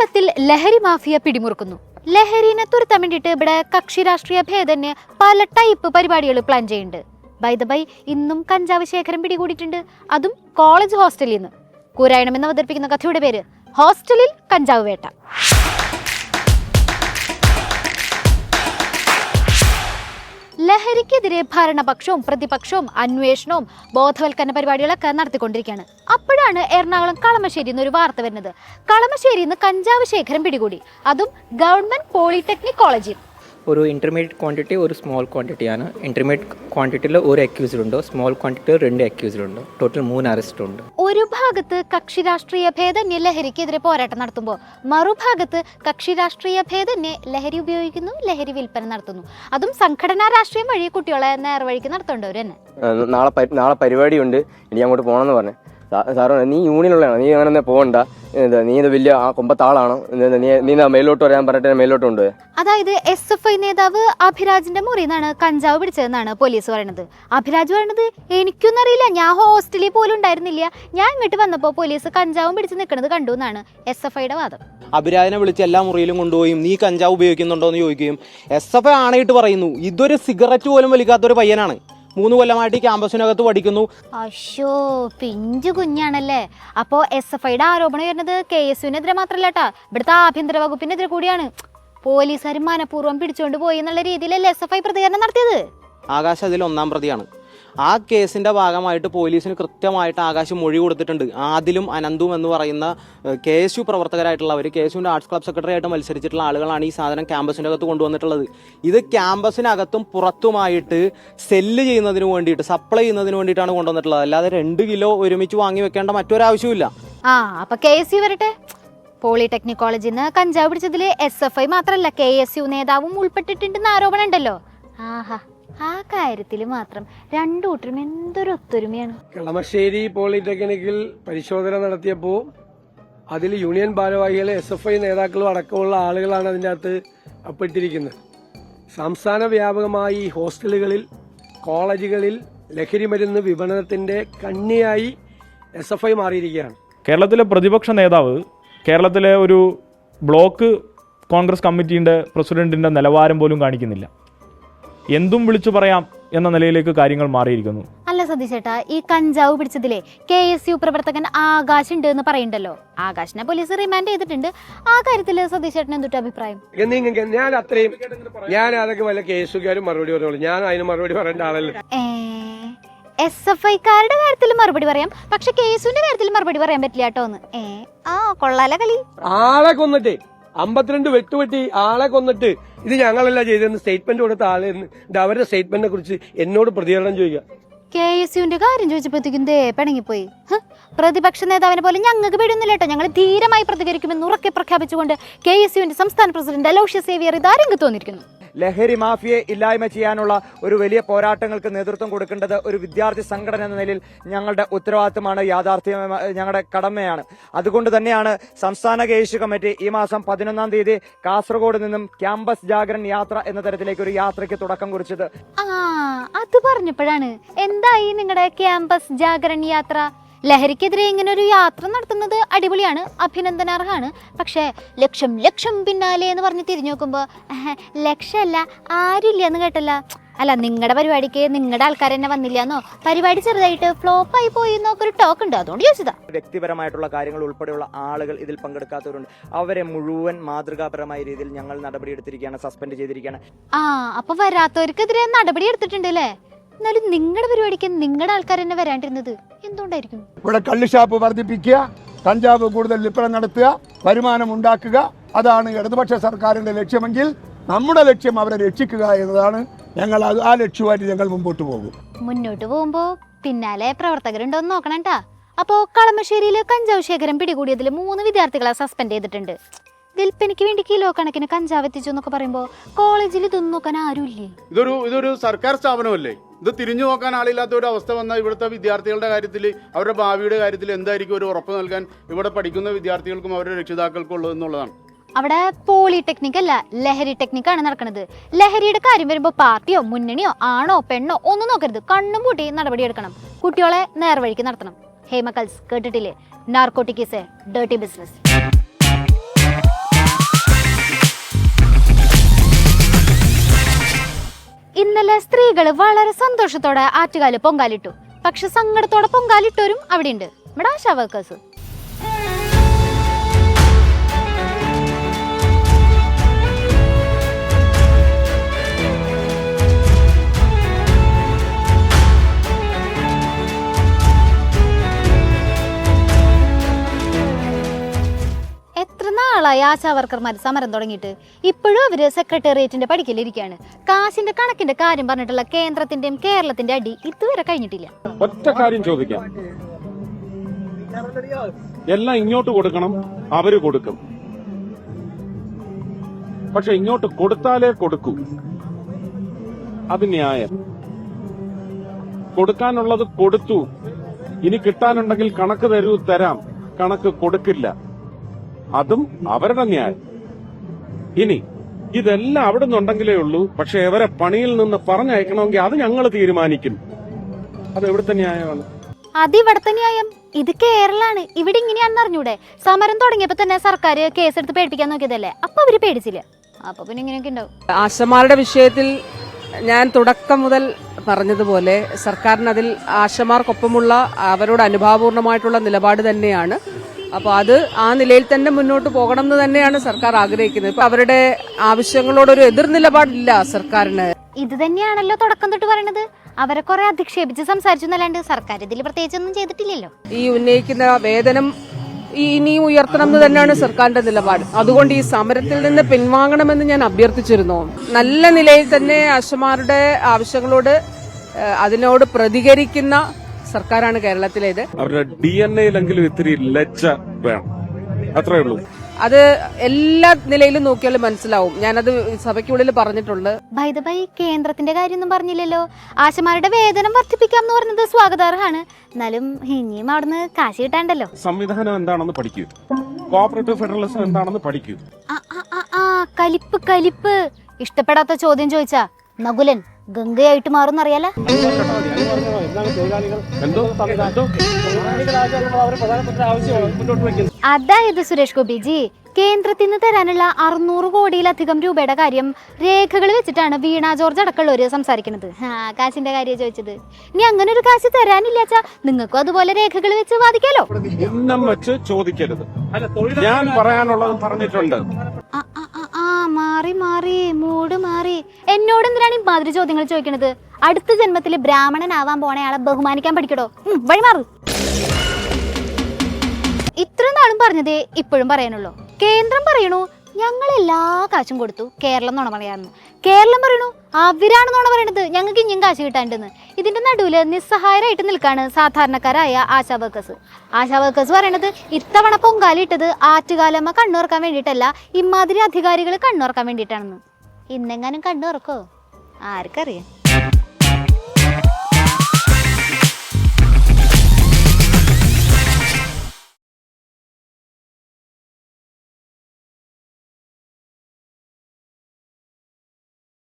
കേരളത്തിൽ ലഹരി മാഫിയ പിടിമുറുക്കുന്നു. ലഹരിനെ തുരത്താൻ വേണ്ടിയിട്ട് ഇവിടെ കക്ഷി രാഷ്ട്രീയ ഭേദന്യേ പല ടൈപ്പ് പരിപാടികൾ പ്ലാൻ ചെയ്യുന്നുണ്ട്. ബൈ ദ ബൈ, ഇന്നും കഞ്ചാവ് ശേഖരം പിടികൂടിയിട്ടുണ്ട്, അതും കോളേജ് ഹോസ്റ്റലിൽ നിന്ന്. കൂരായണം എന്ന് അവതരിപ്പിക്കുന്ന കഥയുടെ പേര് ഹോസ്റ്റലിൽ കഞ്ചാവ് വേട്ട. ലഹരിക്കെതിരെ ഭരണപക്ഷവും പ്രതിപക്ഷവും അന്വേഷണവും ബോധവൽക്കരണ പരിപാടികളൊക്കെ നടത്തിക്കൊണ്ടിരിക്കുകയാണ്. അപ്പോഴാണ് എറണാകുളം കളമശ്ശേരിയിൽ നിന്ന് ഒരു വാർത്ത വരുന്നത്. കളമശ്ശേരിയിൽ നിന്ന് കഞ്ചാവ് ശേഖരം പിടികൂടി, അതും ഗവൺമെന്റ് പോളിടെക്നിക് കോളേജിൽ. ഒരു ഇൻ്റർമീഡിയറ്റ് ക്വാണ്ടിറ്റി ഒരു സ്മോൾ ക്വാണ്ടിറ്റിയാണ്. ഇൻ്റർമീഡിയറ്റ് ക്വാണ്ടിറ്റിയിൽ ഒരു അക്യൂസ്ഡ് ഉണ്ട്, സ്മോൾ ക്വാണ്ടിറ്റിയിൽ 2 അക്യൂസ്ഡ് ഉണ്ട്. ടോട്ടൽ 3 അറസ്റ്റ് ഉണ്ട്. ഒരു ഭാഗത്ത് കക്ഷി രാഷ്ട്രീയ ഭേദന്യേ ലഹരിക്കെതിരെ പോരാട്ടം നടത്തുമ്പോൾ മറുഭാഗത്ത് കക്ഷി രാഷ്ട്രീയ ഭേദന്യേ ലഹരി ഉപയോഗിക്കുന്നു, ലഹരി വിൽപ്പന നടത്തുന്നു. അതും സംഘടനാ രാഷ്ട്രീയം വഴി കുട്ടികളെ നേർവഴിക്ക് നടത്തേണ്ടവർ തന്നെ. നാളെ പരിപാടിയുണ്ട്, ഇനി അങ്ങോട്ട് പോകണമെന്ന് പറഞ്ഞു. സാറ് നീ യൂണിയനുള്ളതാണ്, നീ അങ്ങനെ പോകണ്ട, നീ ഇത് വലിയ ആ കൊമ്പത്താളാണോ, നീ മേലോട്ട് വരാൻ പറഞ്ഞിട്ട് മേലോട്ട് ഉണ്ട്. അതായത് SFI നേതാവ് അഭിരാജിന്റെ മുറിയിൽ നിന്നാണ് കഞ്ചാവ് പിടിച്ചതെന്നാണ് പോലീസ് പറയുന്നത്. അഭിരാജ് പറയുന്നത്, എനിക്കൊന്നും അറിയില്ല, ഞാൻ ഹോസ്റ്റലിൽ പോലും ഉണ്ടായിരുന്നില്ല, ഞാൻ ഇങ്ങോട്ട് വന്നപ്പോൾ പോലീസ് കഞ്ചാവും പിടിച്ച് നിൽക്കുന്നത് കണ്ടു എന്നാണ് SFIയുടെ വാദം. അഭിരാജിനെ വിളിച്ച് എല്ലാ മുറിയിലും കൊണ്ടുപോയും നീ കഞ്ചാവ് ഉപയോഗിക്കുന്നുണ്ടോ എന്ന് ചോദിക്കുകയും SFI ആണയിട്ട് പറയുന്നു ഇതൊരു സിഗരറ്റ് പോലും വലിക്കാത്തൊരു പയ്യനാണ്, 3 കൊല്ലമായിട്ട് ക്യാമ്പസിനകത്ത് പഠിക്കുന്നു. അശോ, പിഞ്ചു കുഞ്ഞാണല്ലേ. അപ്പോൾ SFIയുടെ ആരോപണം വരുന്നത് KSUവിനെതിരെ മാത്രമല്ല കേട്ടാ, ഇവിടുത്തെ ആഭ്യന്തര വകുപ്പിനെതിരെ കൂടിയാണ്. പോലീസുകാർ മനഃപൂർവ്വം പിടിച്ചുകൊണ്ട് പോയി എന്നുള്ള രീതിയിലല്ലേ SFI പ്രതികരണം നടത്തിയത്. ആകാശ് അതിൽ 1-ാം പ്രതിയാണ്. ആ കേസിന്റെ ഭാഗമായിട്ട് പോലീസിന് കൃത്യമായിട്ട് ആകാശ് മൊഴി കൊടുത്തിട്ടുണ്ട്. ആദിലും അനന്തും എന്ന് പറയുന്ന KSU പ്രവർത്തകരായിട്ടുള്ളവർ, KSUവിന്റെ ആർട്സ് ക്ലബ് സെക്രട്ടറി ആയിട്ട് മത്സരിച്ചിട്ടുള്ള ആളുകളാണ് ഈ സാധനം ക്യാമ്പസിൻ്റെ അകത്ത് കൊണ്ടുവന്നിട്ടുള്ളത്. ഇത് ക്യാമ്പസിനകത്തും പുറത്തുമായിട്ട് സെല്ല് ചെയ്യുന്നതിന് വേണ്ടിയിട്ട്, സപ്ലൈ ചെയ്യുന്നതിന് വേണ്ടിയിട്ടാണ് കൊണ്ടുവന്നിട്ടുള്ളത്. അല്ലാതെ 2 കിലോ ഒരുമിച്ച് വാങ്ങി വെക്കേണ്ട മറ്റൊരാവശ്യമില്ല. അപ്പൊ KSU വരട്ടെ. പോളിടെക്നിക് കോളേജിൽ നിന്ന് കഞ്ചാവ് പിടിച്ചതിൽ SFI മാത്രമല്ല KSU നേതാവും ഉൾപ്പെട്ടിട്ടുണ്ടെന്ന് ആരോപണം ഉണ്ടല്ലോ. ആഹാ, ആ കാര്യത്തിൽ മാത്രം രണ്ടു കൂട്ടരും എന്തൊരു ഒത്തൊരുമയാണ്. കളമശ്ശേരി പോളിടെക്നിക്കിൽ പരിശോധന നടത്തിയപ്പോൾ അതിൽ യൂണിയൻ ഭാരവാഹികളെ SFI നേതാക്കളും അടക്കമുള്ള ആളുകളാണ് അതിൻ്റെ അകത്ത് അപ്പെട്ടിരിക്കുന്നത്. സംസ്ഥാന വ്യാപകമായി ഹോസ്റ്റലുകളിൽ, കോളേജുകളിൽ ലഹരി മരുന്ന് വിപണനത്തിന്റെ കണ്ണിയായി SFI മാറിയിരിക്കുകയാണ്. കേരളത്തിലെ പ്രതിപക്ഷ നേതാവ് കേരളത്തിലെ ഒരു ബ്ലോക്ക് കോൺഗ്രസ് കമ്മിറ്റിയുടെ പ്രസിഡന്റിന്റെ നിലവാരം പോലും കാണിക്കുന്നില്ല. എന്തും വിളിച്ചു പറയാം എന്ന നിലയിലേക്ക് കാര്യങ്ങൾ മാറിയിരിക്കുന്നു. അല്ല സതീശേട്ടാ, ഈ കഞ്ചാവ് പിടിച്ചതിലെ KSU പ്രവർത്തകൻ ആകാശ് ഉണ്ട് എന്ന് പറയുന്നുണ്ടല്ലോ. ആകാശിനെ പോലീസ് റിമാൻഡ് ചെയ്തിട്ടുണ്ട്. ആ കാര്യത്തിൽ സതീശേട്ടന് എന്തൊരു അഭിപ്രായം? ഞാൻ അതൊക്കെ വല്ല KSUകാരും മറുപടി പറഞ്ഞോളൂ, ഞാൻ അതിന് മറുപടി പറയേണ്ട ആളല്ലോ. SFIക്കാരുടെ കാര്യത്തിൽ മറുപടി പറയാം, പക്ഷെ KSUവിന്റെ കാര്യത്തിൽ മറുപടി പറയാൻ പറ്റില്ല കേട്ടോന്ന്. കൊള്ളാല കളി. ആളെ കൊന്നിട്ട് 52 വെട്ടുവെട്ടി ആളെ കൊന്നിട്ട് ഇത് ഞങ്ങളല്ല ചെയ്തെന്ന് സ്റ്റേറ്റ്മെന്റ് കൊടുത്ത ആളെ അവരുടെ സ്റ്റേറ്റ്മെന്റിനെ കുറിച്ച് എന്നോട് പ്രതികരണം ചോദിക്കുക. KSUവിന്റെ കാര്യം ചോദിച്ചപ്പോഴത്തേക്കും പിണങ്ങിപ്പോയി. പ്രതിപക്ഷ നേതാവിനെ പോലെ ഞങ്ങൾക്ക് പേടിയൊന്നുമില്ല കേട്ടോ, ഞങ്ങൾ ധീരമായി പ്രതികരിക്കുമെന്ന് ഉറക്കെ പ്രഖ്യാപിച്ചുകൊണ്ട് KSUവിന്റെ സംസ്ഥാന പ്രസിഡന്റ് അലോഷ്യസ് സേവിയർ ഇതാ രംഗത്ത് വന്നിരിക്കുന്നു. ലഹരി മാഫിയെ ഇല്ലായ്മ ചെയ്യാനുള്ള ഒരു വലിയ പോരാട്ടങ്ങൾക്ക് നേതൃത്വം കൊടുക്കേണ്ടത് ഒരു വിദ്യാർത്ഥി സംഘടന എന്ന നിലയിൽ ഞങ്ങളുടെ ഉത്തരവാദിത്തമാണ്, യാഥാർത്ഥ്യം ഞങ്ങളുടെ കടമയാണ്. അതുകൊണ്ട് തന്നെയാണ് സംസ്ഥാന KSU കമ്മിറ്റി ഈ മാസം 11-ാം തീയതി കാസർഗോഡ് നിന്നും ക്യാമ്പസ് ജാഗരൺ യാത്ര എന്ന തരത്തിലേക്ക് ഒരു യാത്രയ്ക്ക് തുടക്കം കുറിച്ചത്. അത് പറഞ്ഞപ്പോഴാണ്, എന്തായി നിങ്ങളുടെ ക്യാമ്പസ് ജാഗരൺ യാത്ര? ലഹരിക്കെതിരെ ഇങ്ങനെ ഒരു യാത്ര നടത്തുന്നത് അടിപൊളിയാണ്, അഭിനന്ദനാർഹമാണ്. പക്ഷേ ലക്ഷം പിന്നാലെ എന്ന് പറഞ്ഞ് തിരിഞ്ഞു നോക്കുമ്പോൾ ലക്ഷമല്ല, ആരുമില്ല എന്ന് കേട്ടല്ല. അല്ല, നിങ്ങളുടെ പരിപാടിക്ക് നിങ്ങളുടെ ആൾക്കാർ തന്നെ വന്നില്ല എന്നോ, പരിപാടി ചെറുതായിട്ട് ഫ്ലോപ്പായി പോയി എന്നൊക്കെ ഒരു ടോക്ക് ഉണ്ട്, അതുകൊണ്ട് ചോദിച്ചതാ. വ്യക്തിപരമായിട്ടുള്ള കാര്യങ്ങൾ ഉൾപ്പെടെയുള്ള ആളുകൾ ഇതിൽ പങ്കെടുക്കാത്തവരുണ്ട്. അവരെ മുഴുവൻ മാതൃകാപരമായ രീതിയിൽ ഞങ്ങൾ നടപടിയെടുത്തിരിക്കുകയാണ്, സസ്പെൻഡ് ചെയ്തിരിക്കുകയാണ്. അപ്പൊ വരാത്തവർക്കെതിരെ നടപടി എടുത്തിട്ടുണ്ട് അല്ലേ? എന്നാലും നിങ്ങളുടെ പരിപാടിക്ക് നിങ്ങളുടെ ആൾക്കാർ തന്നെ വരാണ്ടിരുന്നത് എന്തുകൊണ്ടായിരിക്കും? ഇവിടെ കള്ളുഷാപ്പ് വർദ്ധിപ്പിക്കുക, കഞ്ചാവ് കൂടുതൽ വിൽപ്പന നടത്തുക, വരുമാനം ഉണ്ടാക്കുക, അതാണ് ഇടതുപക്ഷ സർക്കാരിന്റെ ലക്ഷ്യമെങ്കിൽ നമ്മുടെ ലക്ഷ്യം അവരെ രക്ഷിക്കുക എന്നതാണ്. ഞങ്ങൾ ആ ലക്ഷ്യമായിട്ട് ഞങ്ങൾ മുമ്പോട്ട് പോകുമ്പോൾ പിന്നാലെ പ്രവർത്തകരുണ്ടോ എന്ന് നോക്കണം കേട്ടാ. അപ്പോ കളമശ്ശേരിയിൽ കഞ്ചാവ് ശേഖരം പിടികൂടിയതിൽ 3 വിദ്യാർത്ഥികളെ സസ്പെൻഡ് ചെയ്തിട്ടുണ്ട്. വിൽപ്പനയ്ക്ക് വേണ്ടി കിലോ കണക്കിന് കഞ്ചാവ് എത്തിച്ചു എന്നൊക്കെ പറയുമ്പോ കോളേജിൽ ഇതൊന്നും നോക്കാൻ ആരുമില്ലേ? ഇതൊരു സർക്കാർ സ്ഥാപനമല്ലേ? ഇത് തിരിഞ്ഞു നോക്കാൻ ആളില്ലാത്ത ഒരു അവസ്ഥ വന്നാൽ ഇവിടുത്തെ വിദ്യാർത്ഥികളുടെ കാര്യത്തിൽ, അവരുടെ ഭാവിയുടെ കാര്യത്തിൽ എന്തായിരിക്കും ഒരു ഉറപ്പ് നൽകാൻ ഇവിടെ പഠിക്കുന്ന വിദ്യാർത്ഥികൾക്കും അവരുടെ രക്ഷിതാക്കൾക്കും ഉള്ളതെന്നുള്ളതാണ്. അവിടെ പോളിടെക്നിക് അല്ല, ലഹരി ടെക്നിക്കാണ് നടക്കുന്നത്. ലഹരിയുടെ കാര്യം വരുമ്പോൾ പാർട്ടിയോ മുന്നണിയോ ആണോ പെണ്ണോ ഒന്നും നോക്കരുത്, കണ്ണും പൂട്ടി നടപടിയെടുക്കണം. കുട്ടികളെ നേർവഴിക്ക് നടത്തണം. ഹേമകൽസ് കേട്ടിട്ടില്ലേ? Narcotic is A dirty business. ചില സ്ത്രീകൾ വളരെ സന്തോഷത്തോടെ ആറ്റുകാല് പൊങ്കാലിട്ടു. പക്ഷെ സങ്കടത്തോടെ പൊങ്കാലിട്ടവരും അവിടെയുണ്ട്. നമ്മുടെ ആശാ വർക്കേഴ്സ്. എത്ര നാളായി ആശാ വർക്കർമാർ സമരം തുടങ്ങിയിട്ട്. ഇപ്പോഴും അവര് സെക്രട്ടേറിയറ്റിന്റെ പടിക്കലിരിക്കുകയാണ്. കാശിന്റെ കണക്കിന്റെ കാര്യം പറഞ്ഞിട്ടുള്ള കേന്ദ്രത്തിന്റെയും കേരളത്തിന്റെ അടി ഇതുവരെ കഴിഞ്ഞിട്ടില്ല. ഒറ്റ കാര്യം ചോദിക്കാം, എല്ലാം ഇങ്ങോട്ട് കൊടുക്കണം, അവര് കൊടുക്കും. പക്ഷെ ഇങ്ങോട്ട് കൊടുത്താലേ കൊടുക്കൂ. അത് ന്യായം. കൊടുക്കാനുള്ളത് കൊടുത്തു, ഇനി കിട്ടാനുണ്ടെങ്കിൽ കണക്ക് തരൂ, തരാം, കണക്ക് കൊടുക്കില്ല, അതും അവരുടെ ന്യായം. ഇനി ഇതെല്ലാം അവിടെ നിന്നുണ്ടെങ്കിലേ ഉള്ളൂ. പക്ഷെ അവരെ പണിയിൽ നിന്ന് പറഞ്ഞയക്കണമെങ്കിൽ അത് ഞങ്ങൾ തീരുമാനിക്കും. അത് എവിടുത്തെ ന്യായമാണ്? അത് ഇവിടത്തെ ന്യായം. ഇത് കേരളാണ്. ഇവിടെ ഇങ്ങനെയാണെന്ന് അറിഞ്ഞൂടെ? സമരം തുടങ്ങിയപ്പോ തന്നെ സർക്കാർ കേസെടുത്ത് പേടിപ്പിക്കാൻ നോക്കിയതല്ലേ? അപ്പൊ അവര് പേടിച്ചില്ല. അപ്പൊ പിന്നെ ഇങ്ങനെയൊക്കെ ഉണ്ടാവും. ആശമാരുടെ വിഷയത്തിൽ ഞാൻ തുടക്കം മുതൽ പറഞ്ഞതുപോലെ സർക്കാരിന് അതിൽ ആശമാർക്കൊപ്പമുള്ള അവരോട് അനുഭാവപൂർണമായിട്ടുള്ള നിലപാട് തന്നെയാണ്. അപ്പോൾ അത് ആ നിലയിൽ തന്നെ മുന്നോട്ട് പോകണം എന്ന് തന്നെയാണ് സർക്കാർ ആഗ്രഹിക്കുന്നത്. ഇപ്പൊ അവരുടെ ആവശ്യങ്ങളോടൊരു എതിർ നിലപാടില്ല സർക്കാരിന്. ഇത് തന്നെയാണല്ലോ തുടക്കം തൊട്ട് പറയണത്. അവരെ കുറെ അധിക്ഷേപിച്ച് സംസാരിച്ചു എന്നല്ലാണ്ട് സർക്കാർ ഇതിൽ പ്രത്യേകിച്ചൊന്നും ചെയ്തിട്ടില്ലല്ലോ. ഈ ഉന്നയിക്കുന്ന വേതനം ഇനിയും ഉയർത്തണം എന്ന് തന്നെയാണ് സർക്കാരിന്റെ നിലപാട്. അതുകൊണ്ട് ഈ സമരത്തിൽ നിന്ന് പിൻവാങ്ങണമെന്ന് ഞാൻ അഭ്യർത്ഥിച്ചിരുന്നു. നല്ല നിലയിൽ തന്നെ ആശമാരുടെ ആവശ്യങ്ങളോട് അതിനോട് പ്രതികരിക്കുന്ന സർക്കാരാണ് കേരളത്തിലേത്. അവരുടെ DNA-യിലെങ്കിലും ഇത്തിരി ലജ്ജ വേണം, അത്രേ ഉള്ളൂ. അത് എല്ലാ നിലയിലും നോക്കിയാലും മനസ്സിലാവും. ഞാനത് സഭയ്ക്കുള്ളിൽ പറഞ്ഞിട്ടുണ്ട്. ബൈ ദ ബൈ, കേന്ദ്രത്തിന്റെ കാര്യമൊന്നും പറഞ്ഞില്ലല്ലോ. ആശമാരുടെ വേതനം വർദ്ധിപ്പിക്കാം എന്ന് പറഞ്ഞത് സ്വാഗതാർഹമാണ്. എന്നാലും ഇനിയും അവിടുന്ന് കാശ് കിട്ടാണ്ടല്ലോ. സംവിധാനം എന്താണെന്ന് പഠിക്കൂ, കോഓപ്പറേറ്റീവ് ഫെഡറലിസം എന്താണെന്ന് പഠിക്കൂ. കലിപ്പ് കലിപ്പ്. ഇഷ്ടപ്പെടാത്ത ചോദ്യം ചോദിച്ചാ നകുലൻ ഗംഗയായിട്ട് മാറുന്നറിയാലോ. അതായത് സുരേഷ് ഗോപിജി, കേന്ദ്രത്തിൽ നിന്ന് തരാനുള്ള 600 കോടിയിലധികം രൂപയുടെ കാര്യം രേഖകൾ വെച്ചിട്ടാണ് വീണ ജോർജ് അടക്കമുള്ളവര് സംസാരിക്കുന്നത്. കാശിന്റെ കാര്യം ചോദിച്ചത്. ഇനി അങ്ങനെ ഒരു കാശ് തരാനില്ലാച്ചാ നിങ്ങൾക്കും അതുപോലെ രേഖകൾ വെച്ച് വാദിക്കാലോ. വെച്ച് ചോദിക്കരുത്. ഞാൻ പറയാനുള്ളത് പറഞ്ഞിട്ടുണ്ട്. മാറി മാറി മൂട് മാറി. എന്നോട് എന്തിനാണ് ഇമാതിരി ചോദ്യങ്ങൾ ചോദിക്കണത്? അടുത്ത ജന്മത്തിൽ ബ്രാഹ്മണനാവാൻ പോണയാളെ ബഹുമാനിക്കാൻ പഠിക്കടോ. വഴി മാറ്. ഇത്ര നാളും പറഞ്ഞതേ ഇപ്പോഴും പറയാനുള്ളൂ. കേന്ദ്രം പറയണു ഞങ്ങൾ എല്ലാ കാശും കൊടുത്തു, കേരളം നുണ പറയാന്ന്. കേരളം പറയണു അവരാണ് നുണ പറയണത്, ഞങ്ങൾക്ക് ഇനിയും കാശ് കിട്ടാണ്ടെന്ന്. ഇതിന്റെ നടുവില് നിസ്സഹായരായിട്ട് നിൽക്കാണ് സാധാരണക്കാരായ ആശാ വർക്കേഴ്സ്. ആശാ വർക്കേഴ്സ് പറയണത് ഇത്തവണ പൊങ്കാലിട്ടത് ആറ്റുകാലമ്മ കണ്ണുറക്കാൻ വേണ്ടിയിട്ടല്ല, ഇമാതിരി അധികാരികൾ കണ്ണുറക്കാൻ വേണ്ടിയിട്ടാണെന്ന്. ഇന്നെങ്ങാനും കണ്ണുറക്കോ ആർക്കറിയാം.